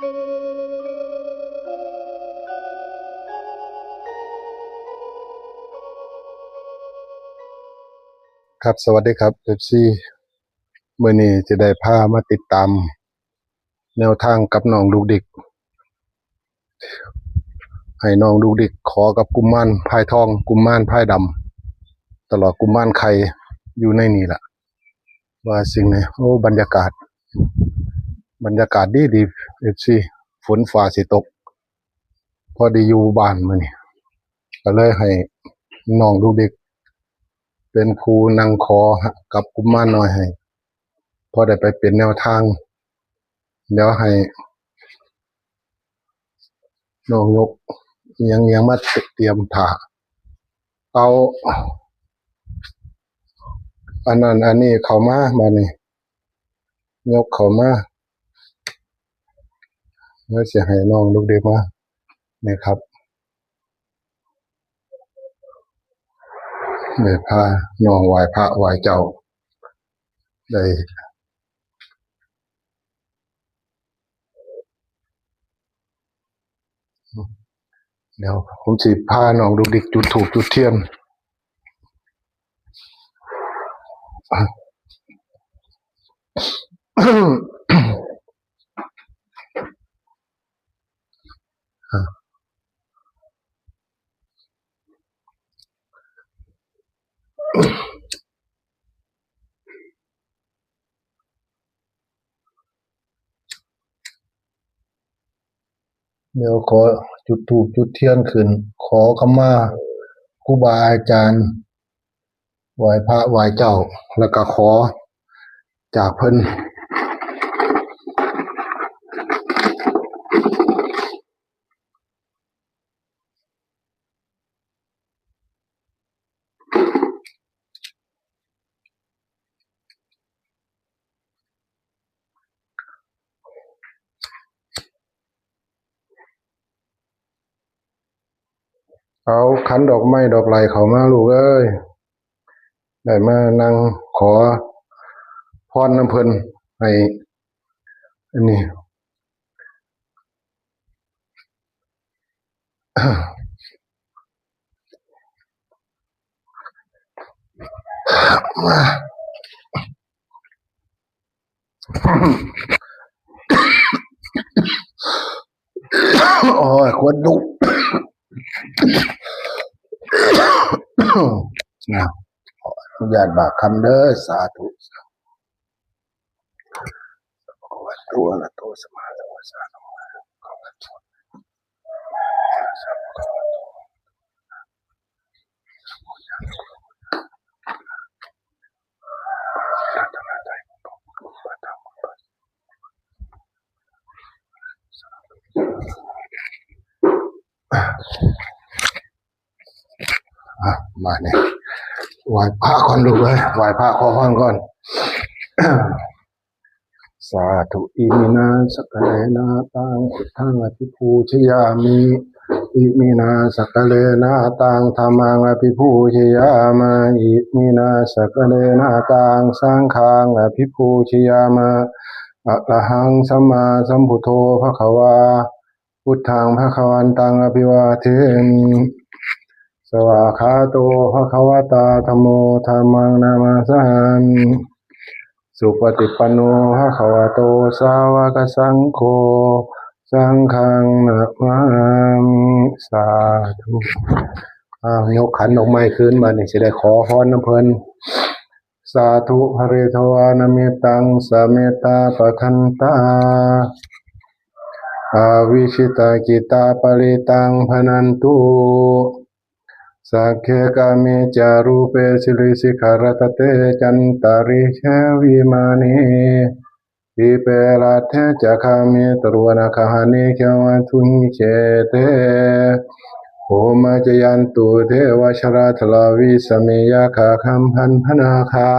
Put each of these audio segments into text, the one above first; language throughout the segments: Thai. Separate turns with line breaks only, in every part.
ครับสวัสดีครับFCมื้อนี้จะได้พามาติดตามแนวทางกับน้องลูกดิกให้น้องลูกดิกขอกับกุมารพายทองกุมารพายดำตลอดกุมารไข่อยู่ในนี่แหละว่าสิ่งนี้โอ้บรรยากาศดี FC ฝนฟ้าสิตกพอดีอยู่บ้านมื้อนี้ก็เลยให้น้องลูกดิกเป็นครูนั่งขอกับกุมารน้อยให้พอได้ไปเป็นแนวทางเดี๋ยวให้น้องยกยังมาเตรียมถ่าเอาอันนั้นอันนี้เข้ามาบัดนี้ยกเข้ามาแล้วสิให้น้องลูกเด็กมานี่ครับได้พาน้องไหว้พระไหว้เจ้าได้เดี๋ยวผมสิพาน้องลูกดิกจุดธูปจุดเทียนเดี๋ยวขอจุดธูปจุดเทียนขึ้นขอขมาครูบาอาจารย์ไหว้พระไหว้เจ้าแล้วก็ขอจากเพิ่นเอาขันดอกไม้ดอกไหลเข้ามาลูกเอ้ยได้มานั่งขอพรน้ำเพิ่นให้อันนี้มาโอ้ยขวดดุนะขออนุญาตบากคำเด้อสาธุตัวละตัวสมาธิสาธุมาเนี่ยไหว้พระก่อนลูกเอ้ยไหว้พระขอพรก่อนสาธุอิมินาสักกะเลนะตังพุทธังอภิปูชยามิอิมินาสักกะเลนะตังธัมมังอภิปูชยามาอิมินาสักกะเลนะตังสังฆังอภิปูชยามาอะระหังสัมมาสัมพุทโธภควาพุทธังภควันตังอภิวาเทมิสวากขาโตภควตาธัมโมธัมมังนามาสามิสุปฏิปันโนภควโตสาวกสังโฆสังฆังนะมามิสาธุยกขันดอกไม้ขึ้นมานี่สิได้ขอพรน้ำเพิ่นสาธุหะเรทวานเมตังสเมตตาปะทันตาอาวิชิตากิตาปริตังพนันตุสักเคกามิจารูเปสิริสิขารตเตจันตาริเชวิมานีอิเปราเทจักามิตรวนาคหานิเขวัทุหิเชเตโอมาจยันตุเทวชราทลาวิสเมยาคาคัมพันพนาคา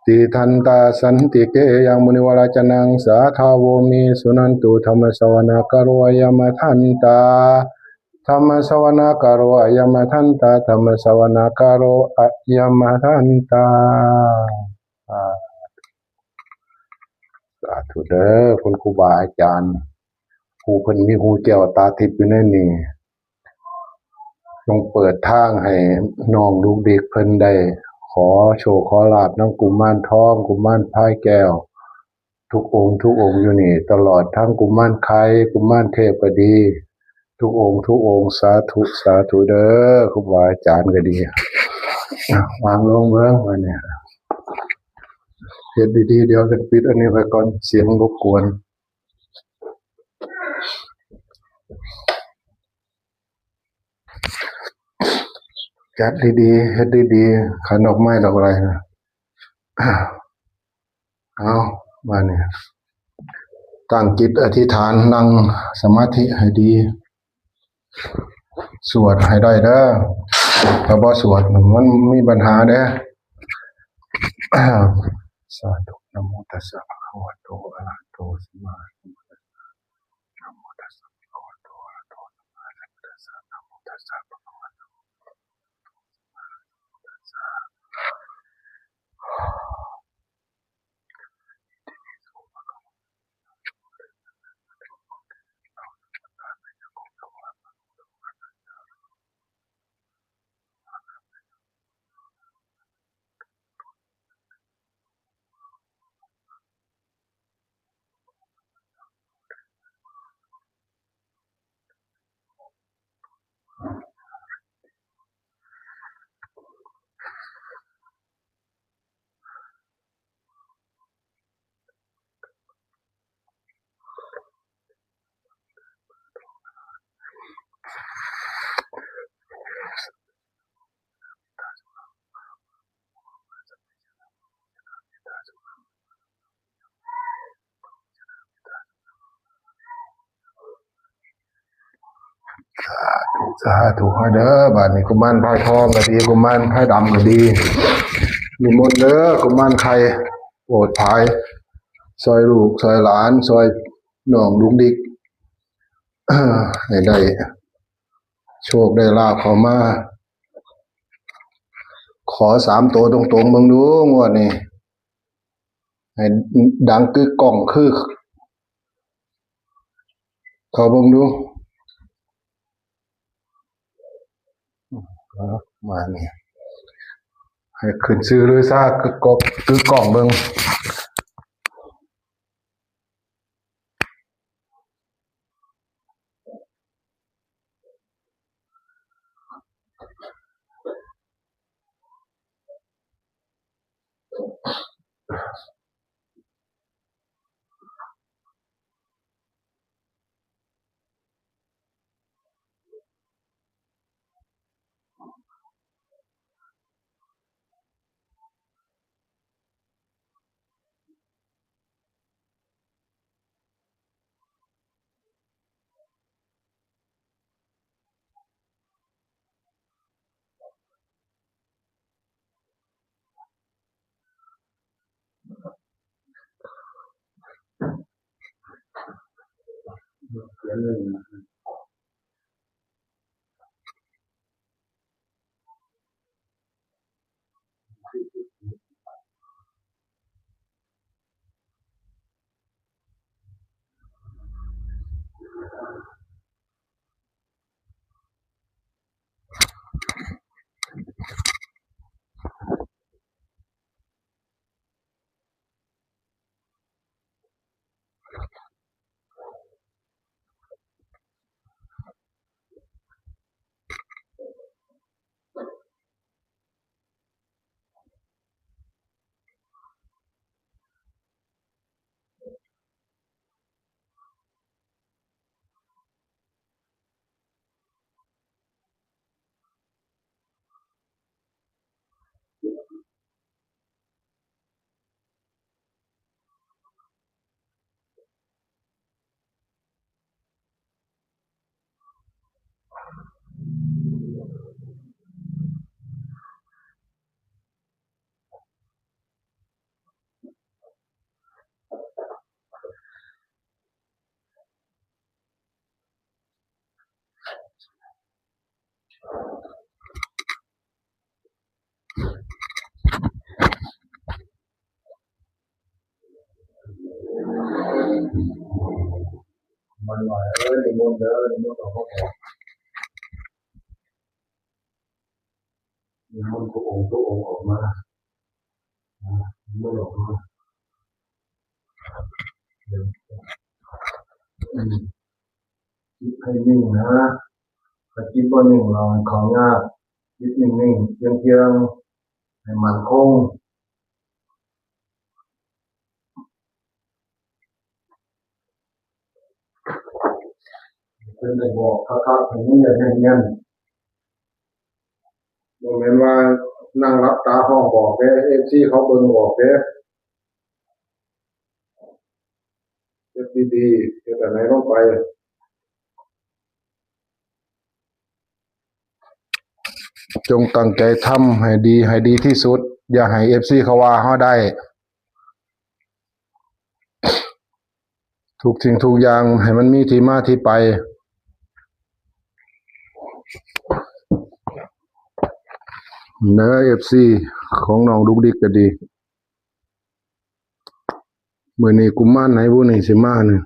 ติทันตาสันติเกยังมุนิวราจนังสาทาวโวมิสุนันตุธรรมสวนากโรยมทันตาธรรมสวนากโรยมทันตาธรรมสวนากโรยมทันตาสาธุเด้อคุณครูบาอาจารย์ ผู้เพิ่นมีหูแก้วตาทิพย์อยู่ในนี้จงเปิดทางให้น้องลูกเด็กเพิ่นได้ขอโชคขอลาภนำกุมารทองกุมารพายแก้วทุกองค์อยู่นี่ตลอดทั้งกุมารไข่กุมารเทพก็ดีทุกองค์สาธุเด้อครูบาอาจารย์ก็ดีวางลงเบิ่งว่าเนี่ยเฮ็ดดีๆเดี๋ยวจะปิดอันนี้ไว้ก่อนเสียงรบกวนจัดดีๆเฮ็ดดีๆขันดอกไม้ดอกอะไรนะเอาว่าเนี่ยตั้งจิตอธิษฐานนั่งสมาธิให้ดีสวดให้ได้เด้อถ้าบ่สวดมันมีปัญหาเด้อสาธุนะโมตัสสะภะคะวะโตอะระหะโตสัมมาสัมพุทธัสสะนะโมตัสสะภะคะวะโตอะระหะโตสัมมาสัมพุทธัสสะนะโมตัสสะภะคะวะโตสาธุเด้อบัดนี้กุมารพายทองก็ดีกุมารพายดำก็ดีนิมนต์เด้อกุมารไข่โปรดภายซอยลูกซอยหลานซอยน้องลุงดิกให้ได้โชคได้ลาภเข้ามาขอ3ตัวตรงๆเบิ่งดูงวดนี้ให้ดังกึกก้องคือเขาเบิ่งดูมานี่ให้ขึ้นชื่อเลยซะกึกก้องเบิ่ง มันหน่อยนิมนต์เด้อนิมนต์ออกนิมนต์ทุกองค์ออกมานิมนต์ออกมาจิตให้นิ่งนะถ้าจิตบ่นิ่งเราของยากจิตนิ่งๆเพียงๆให้มั่นคงเป็นได้บอกคักๆให้มันเนียนๆบ่แม่นว่านั่งหลับตาห้องบอกเด้ FC เขาเบิ่งบอกเด้เฮ็ดดีๆเฮ็ดอันไหนลงไปจงตั้งใจทำให้ดีที่สุดอย่าให้ FC เขาว่าเฮาได้ทุกสิ่งทุกอย่างให้มันมีที่มาที่ไปเด้อ FC ของน้องดุกดิกก็ดีมื้อนี้กุมารไหนผู้นี้สิมานี่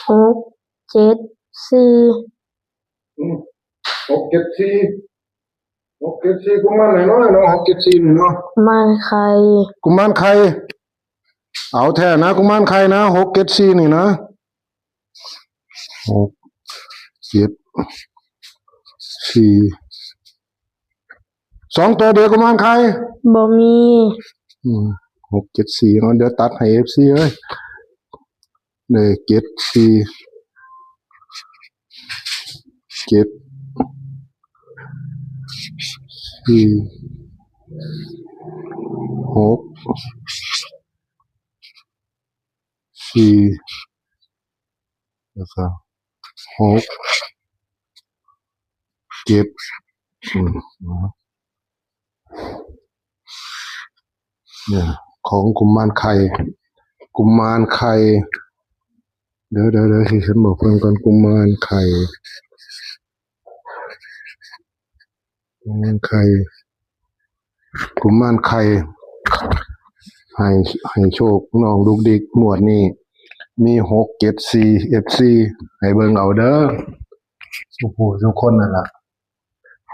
6 7 4
6 7 4 6 7 4กุมารน้อยๆเนาะ6 7 4นี่เนาะ
มันไข่
กุมารไข่เอาแท้นะกุมารไข่นะ6 7 4นี่นะ6 7 4 2ตัวเดียวกุมารไข่
บ่มี
6 7 4เนาะเดี๋ยวตัดให้ FC เอ้ยนี่7 4 7 4 6 4แล้วก็6 7เนี่ยของกุมารไข่เดี๋ยวๆๆให้ฉันบอกเพิ่นก่อนกุมารไข่ให้โชคน้องดุกดิกงวดนี้มี6 7 4 FC ให้เบิ่งเอาเด้อทุกคนนั่นล่ะ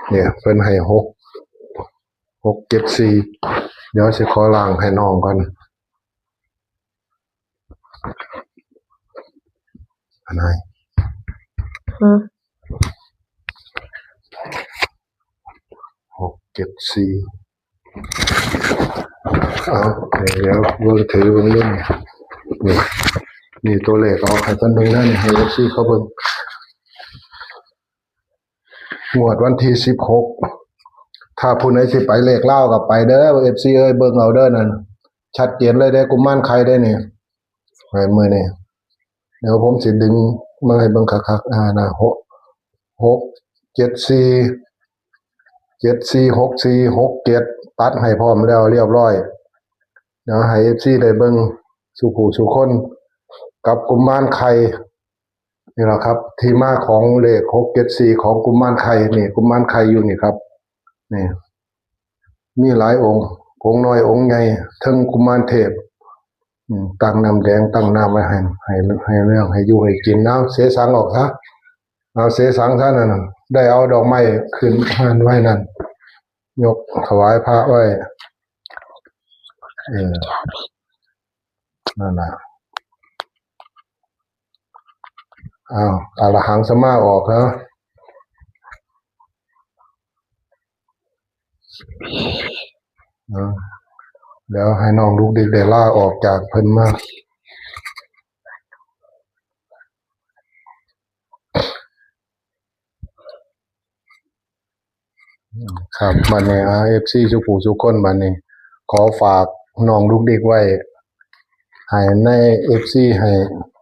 เนี่ยเพิ่นให้6 674เดี๋ยวสิขอล้างให้น้องก่อนอันไหน
ฮะ
674เอาเดี๋ยวเบิ่งถือเบิ่งเรื่องนี่นี่ตัวเลขเอาให้เพิ่นเบิ่งได้นี่ให้ FC เขาเบิ่งงวดวันที่16ถ้าผู้ใดสิไปเลขเล่าวก็ไปเด้อ FC เอ้ยเบิ่งเอาเด้อนั่นชัดเจนเลยเด้อกุมารไข่ได้นี่ให้มื้อนี้เดี๋ยวผมสิดึงมาให้เบิ่งคักๆนะ74646467ตัดให้พร้อมแล้วเรียบร้อยเดี๋ยวให้ FC ได้เบิ่งสุผู้สุคนกับกุมารไข่นี่แหละครับ ที่มาของเลข674ของกุมารไข่นี่กุมารไข่อยู่นี่ครับนี่มีหลายองค์องค์น้อยองค์ใหญ่ทั้งกุมารเทพตั้งน้ำแดงตั้งน้ำไว้ให้เรื่องให้อยู่ให้กินน้ำเสสังออกซะเอาเสสังซะนั่นน่ะได้เอาดอกไม้ขึ้นพานไว้นั่นยกถวายพระไว้นั่นน่ะอ้าวอรหังสัมมาออกแล้วเดี๋ยวให้น้องลูกเด็กได้ล่าออกจากเพิ่นมาครับบัดนี้FC สุผู้สุคนบัดนี้ขอฝากน้องลูกเด็กไว้ให้ใน FC ให้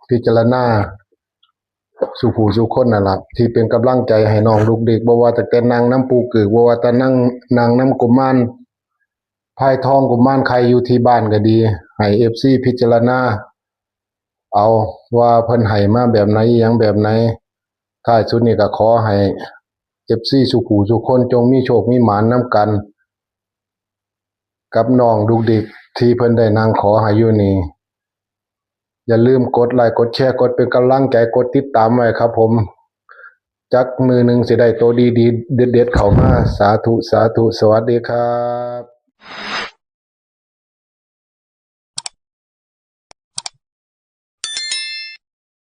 พิจารณาสุผู้สุคนนั่นล่ะที่เป็นกำลังใจให้น้องลูกเด็กบ่ว่าแต่นางน้ำปูกึกบ่ว่าแต่นางน้ำกุมารพายทองกุมารไข่อยู่ที่บ้านก็ดีให้ FC พิจารณาเอาว่าเพิ่นให้มาแบบไหนอิหยังแบบไหนท้ายสุดนี้ก็ขอให้ FC สุผู้สุคนจงมีโชคมีหมานนํกันกับน้องลูกเด็กที่เพิ่นได้นั่งขอให้อยู่นี่อย่าลืมกดไลค์กดแชร์กดเป็นกำลังใจกดติดตามไว้ครับผมจักมือหนึ่งสิได้ตัวดีๆเด็ดๆเข้ามาสาธุสาธุสวัสดีครับ